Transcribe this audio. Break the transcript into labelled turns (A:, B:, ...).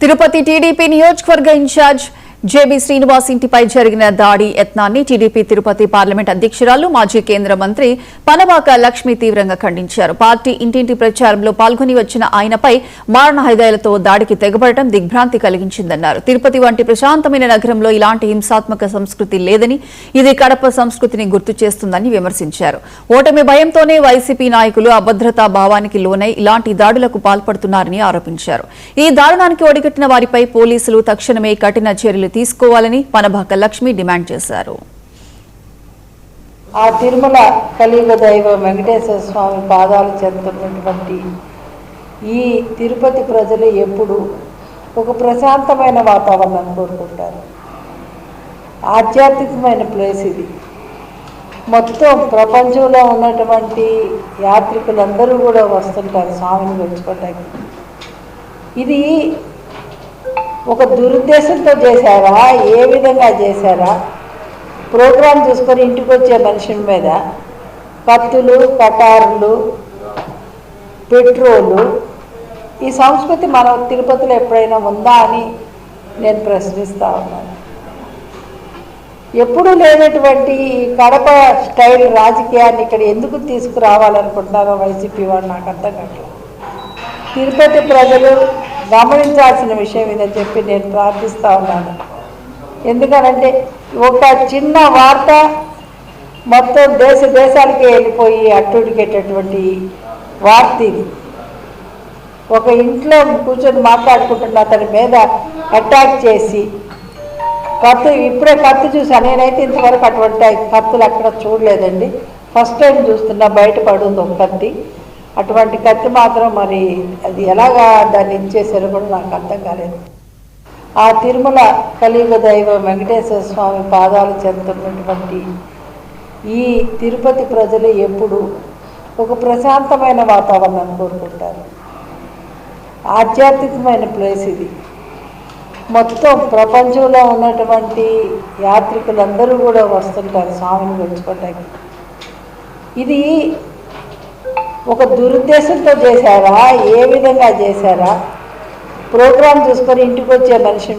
A: Tirupati TDP నియోజకవర్గ incharge JB Srinivas ఇంటిపై జరిగిన దాడి యత్నాన్ని టీడీపీ తిరుపతి పార్లమెంట్ అధ్యక్షురాలు మాజీ కేంద్ర మంత్రి పనబాక లక్ష్మి తీవ్రంగా ఖండించారు. పార్టీ ఇంటింటి ప్రచారంలో పాల్గొని వచ్చిన ఆయనపై మారణాయుధాలతో దాడికి తెగబడటం దిగ్భ్రాంతి కలిగించిందన్నారు. తిరుపతి వంటి ప్రశాంతమైన నగరంలో ఇలాంటి హింసాత్మక సంస్కృతి లేదని, ఇది కడప సంస్కృతిని గుర్తు చేస్తుందని విమర్శించారు. ఓటమి భయంతోనే వైసీపీ నాయకులు అభద్రతా భావానికి లోనై ఇలాంటి దాడులకు పాల్పడుతున్నారని ఆరోపించారు. ఈ దారుణానికి ఒడిగట్టిన వారిపై పోలీసులు తక్షణమే కఠిన చర్యలు తీసుకోవాలని పనబాక లక్ష్మి డిమాండ్ చేశారు.
B: ఆ తిరుమల కలియుగ దైవం వెంకటేశ్వర స్వామి పాదాలు చెందుతున్నటువంటి ఈ తిరుపతి ప్రజలు ఎప్పుడు ఒక ప్రశాంతమైన వాతావరణాన్ని కోరుకుంటారు. ఆధ్యాత్మికమైన ప్లేస్ ఇది. మొత్తం ప్రపంచంలో ఉన్నటువంటి యాత్రికులందరూ కూడా వస్తుంటారు స్వామిని మెచ్చుకోవడానికి. ఇది ఒక దురుద్దేశంతో చేశారా, ఏ విధంగా చేశారా? ప్రోగ్రాం చూసుకొని ఇంటికి వచ్చే మనుషుల మీద కత్తులు, కటారులు, పెట్రోలు, ఈ సంస్కృతి మన తిరుపతిలో ఎప్పుడైనా ఉందా అని నేను ప్రశ్నిస్తూ ఉన్నాను. ఎప్పుడూ లేనటువంటి కడప స్టైల్ రాజకీయాన్ని ఇక్కడ ఎందుకు తీసుకురావాలనుకుంటున్నారో వైసీపీ వారు నాకు అర్థం కావట్లేదు. తిరుపతి ప్రజలు గమనించాల్సిన విషయం ఇదని చెప్పి నేను ప్రార్థిస్తూ ఉన్నాను. ఎందుకనంటే ఒక చిన్న వార్త మొత్తం దేశాలకి వెళ్ళిపోయి అట్టుడికేటటువంటి వార్త ఇది. ఒక ఇంట్లో కూర్చొని మాట్లాడుకుంటున్న అతని మీద అటాక్ చేసి ఇప్పుడే కత్తి చూసాను. నేనైతే ఇంతవరకు అటువంటి కత్తులు అక్కడ చూడలేదండి. ఫస్ట్ టైం చూస్తున్నా, బయటపడుతుంది ఒక కత్తి. అటువంటి కత్తి మాత్రం మరి అది ఎలాగా దాన్ని ఇచ్చేసారో కూడా నాకు అర్థం కాలేదు. ఆ తిరుమల కలియుగ దైవం వెంకటేశ్వర స్వామి పాదాలు చెందుతున్నటువంటి ఈ తిరుపతి ప్రజలు ఎప్పుడు ఒక ప్రశాంతమైన వాతావరణాన్ని కోరుకుంటారు. ఆధ్యాత్మికమైన ప్లేస్ ఇది. మొత్తం ప్రపంచంలో ఉన్నటువంటి యాత్రికులందరూ కూడా వస్తుంటారు స్వామిని మెచ్చుకోవడానికి. ఇది ఒక దురుద్దేశంతో చేశారా, ఏ విధంగా చేశారా? ప్రోగ్రాం చూసుకొని ఇంటికి వచ్చే మనిషి